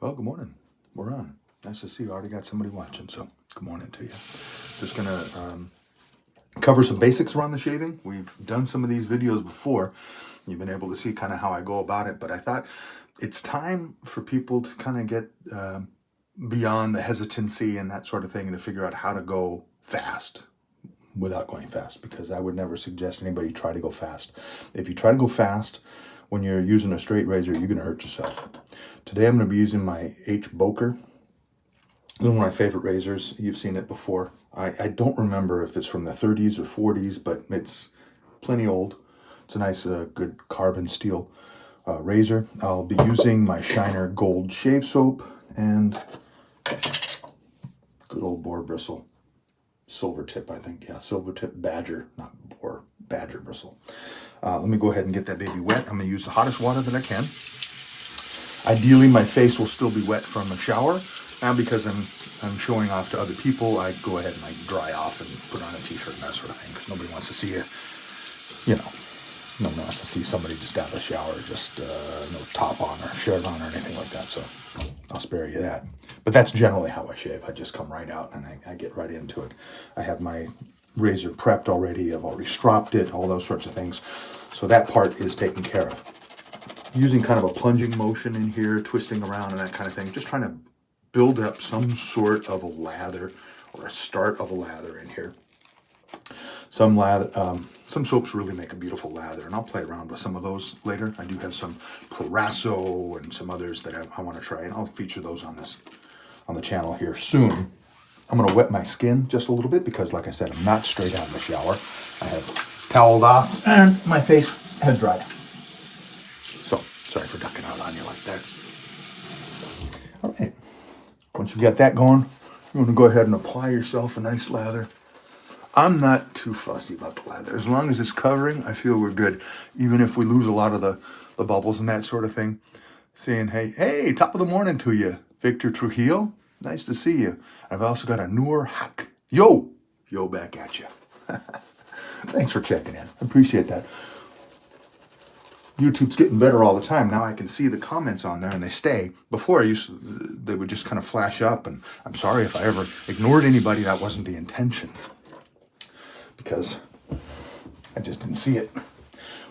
Well, good morning. We're on. Nice to see you. Already got somebody watching, so good morning to you. Just gonna cover some basics around the shaving. We've done some of these videos before. You've been able to see kind of how I go about it, but I thought it's time for people to kind of get beyond the hesitancy and that sort of thing and to figure out how to go fast without going fast, because I would never suggest anybody try to go fast. If you try to go fast when you're using a straight razor, you're going to hurt yourself. Today I'm going to be using my H. Boker. One of my favorite razors. You've seen it before. I don't remember if it's from the 30s or 40s, but it's plenty old. It's a nice, good carbon steel razor. I'll be using my Shiner Gold Shave Soap and good old boar bristle. Silver tip, I think. Yeah, silver tip badger, not boar, badger bristle. Let me go ahead and get that baby wet. I'm going to use the hottest water that I can. Ideally, my face will still be wet from a shower. Now, because I'm showing off to other people, I go ahead and dry off and put on a t-shirt and that sort of thing, because nobody wants to see no one wants to see somebody just out of the shower, just no top on or shirt on or anything like that. So I'll spare you that. But that's generally how I shave. I just come right out and I get right into it. I have my razor prepped already. I've already stropped it, all those sorts of things. So that part is taken care of. Using kind of a plunging motion in here, twisting around and that kind of thing, just trying to build up some sort of a lather or a start of a lather in here. Some soaps really make a beautiful lather, and I'll play around with some of those later. I do have some Proraso and some others that I want to try, and I'll feature those on the channel here soon. I'm going to wet my skin just a little bit because, like I said, I'm not straight out of the shower. I have toweled off, and my face has dried. So, sorry for ducking out on you like that. All right. Once you've got that going, you want to go ahead and apply yourself a nice lather. I'm not too fussy about the lather. As long as it's covering, I feel we're good. Even if we lose a lot of the bubbles and that sort of thing. Saying, hey, top of the morning to you, Victor Trujillo. Nice to see you. I've also got a Noor Haq. Yo back at you. Thanks for checking in. I appreciate that. YouTube's getting better all the time. Now I can see the comments on there and they stay. Before they would just kind of flash up, and I'm sorry if I ever ignored anybody. That wasn't the intention, because I just didn't see it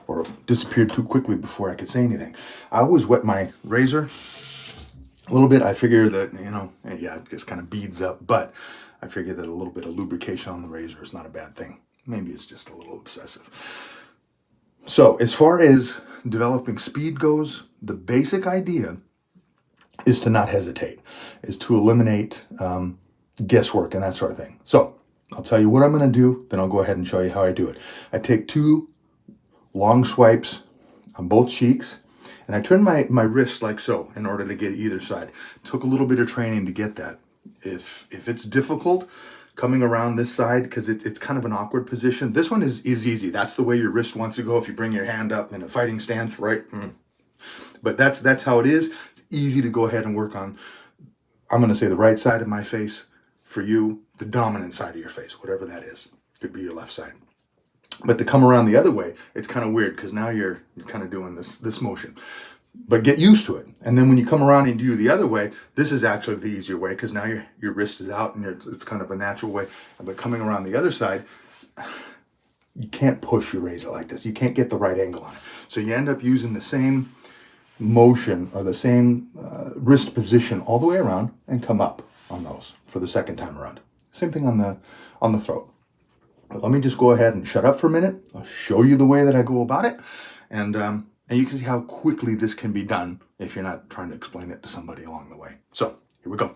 or it disappeared too quickly before I could say anything. I always wet my razor a little bit. I figure that, it just kind of beads up, but I figure that a little bit of lubrication on the razor is not a bad thing. Maybe it's just a little obsessive. So as far as developing speed goes, the basic idea is to not hesitate, is to eliminate guesswork and that sort of thing. So I'll tell you what I'm going to do, then I'll go ahead and show you how I do it. I take 2 long swipes on both cheeks, and I turn my wrist like so in order to get either side. Took a little bit of training to get that. If it's difficult coming around this side, because it's kind of an awkward position, this one is easy. That's the way your wrist wants to go if you bring your hand up in a fighting stance, right? But that's how it is. It's easy to go ahead and work on, I'm going to say, the right side of my face. For you, the dominant side of your face, whatever that is. Could be your left side. But to come around the other way, it's kind of weird, because now you're kind of doing this motion. But get used to it. And then when you come around and do the other way, this is actually the easier way, because now your wrist is out and it's kind of a natural way. But coming around the other side, you can't push your razor like this. You can't get the right angle on it. So you end up using the same motion or the same wrist position all the way around and come up on those for the second time around. Same thing on the throat. But let me just go ahead and shut up for a minute. I'll show you the way that I go about it, and you can see how quickly this can be done if you're not trying to explain it to somebody along the way. So here we go.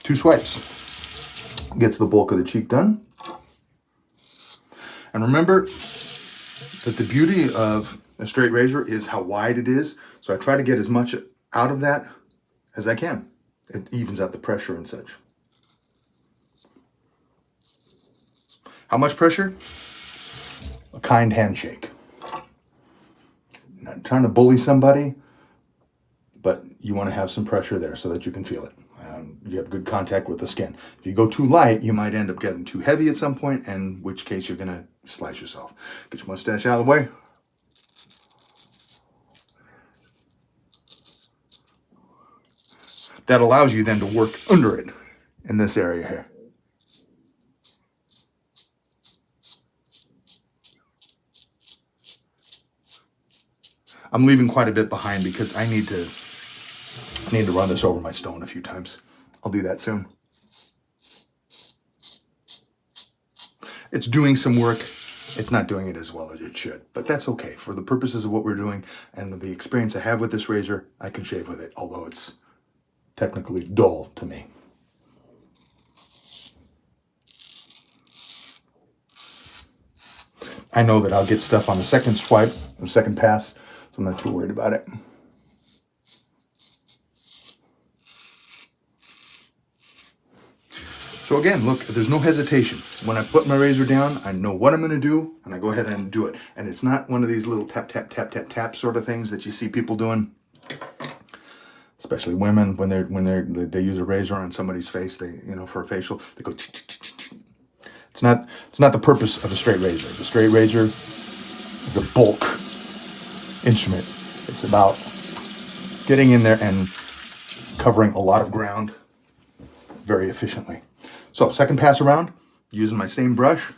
2 swipes gets the bulk of the cheek done. And remember that the beauty of a straight razor is how wide it is. So I try to get as much out of that as I can. It evens out the pressure and such. How much pressure? A kind handshake. Not trying to bully somebody, but you want to have some pressure there so that you can feel it. You have good contact with the skin. If you go too light, you might end up getting too heavy at some point, in which case you're going to slice yourself. Get your mustache out of the way. that allows you then to work under it in this area here. I'm leaving quite a bit behind because I need to run this over my stone a few times. I'll do that soon. It's doing some work. It's not doing it as well as it should, but that's okay. For the purposes of what we're doing and the experience I have with this razor, I can shave with it, although it's technically dull to me. I know that I'll get stuff on the second swipe, the second pass, so I'm not too worried about it. So again, look, there's no hesitation. When I put my razor down, I know what I'm going to do, and I go ahead and do it. And it's not one of these little tap, tap, tap, tap, tap sort of things that you see people doing, especially women when they use a razor on somebody's face. They, for a facial, they go. It's not the purpose of a straight razor. The straight razor is a bulk instrument. It's about getting in there and covering a lot of ground very efficiently. So second pass around, using my same brush,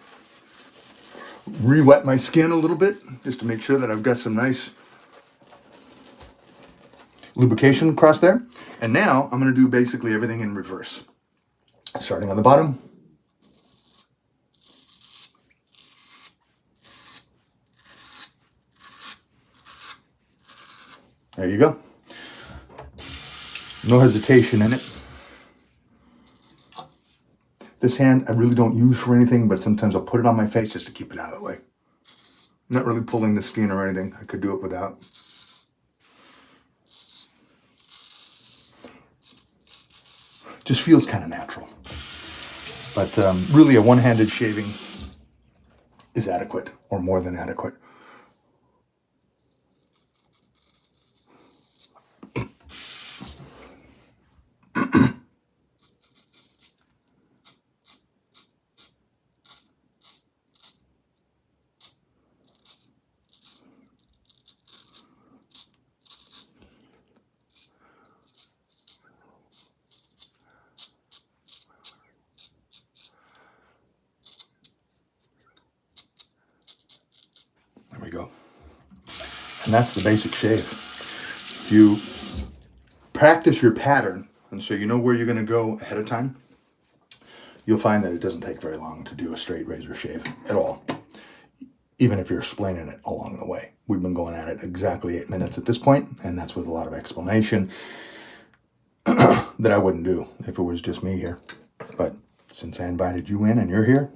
re-wet my skin a little bit just to make sure that I've got some nice lubrication across there. And now I'm going to do basically everything in reverse. Starting on the bottom. There you go. No hesitation in it. This hand I really don't use for anything, but sometimes I'll put it on my face just to keep it out of the way. I'm not really pulling the skin or anything. I could do it without. Just feels kind of natural. But really a one-handed shaving is adequate, or more than adequate. There we go. And that's the basic shave. If you practice your pattern, and so you know where you're going to go ahead of time, you'll find that it doesn't take very long to do a straight razor shave at all, even if you're explaining it along the way. We've been going at it exactly 8 minutes at this point, and that's with a lot of explanation that I wouldn't do if it was just me here. But since I invited you in and you're here,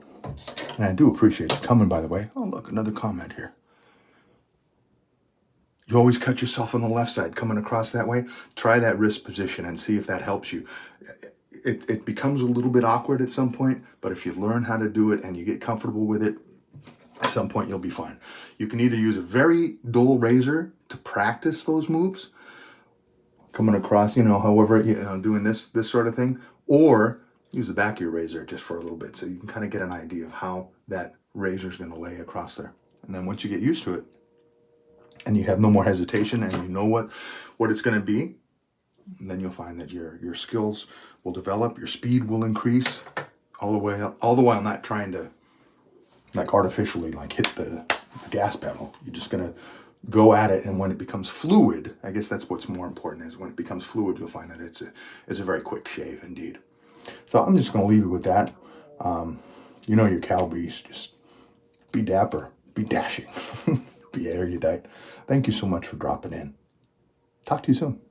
and I do appreciate you coming, by the way. Oh, look, another comment here. You always cut yourself on the left side coming across that way. Try that wrist position and see if that helps you. It becomes a little bit awkward at some point, but if you learn how to do it and you get comfortable with it, at some point you'll be fine. You can either use a very dull razor to practice those moves, coming across, however, doing this sort of thing, or use the back of your razor just for a little bit so you can kind of get an idea of how that razor is going to lay across there. And then once you get used to it, and you have no more hesitation, and you know what it's going to be, and then you'll find that your skills will develop, your speed will increase, all the while not trying to artificially hit the gas pedal. You're just going to go at it, and when it becomes fluid, I guess that's what's more important, is when it becomes fluid, you'll find that it's a very quick shave indeed. So I'm just going to leave you with that. Your cow beast, just be dapper, be dashing, be erudite. Thank you so much for dropping in. Talk to you soon.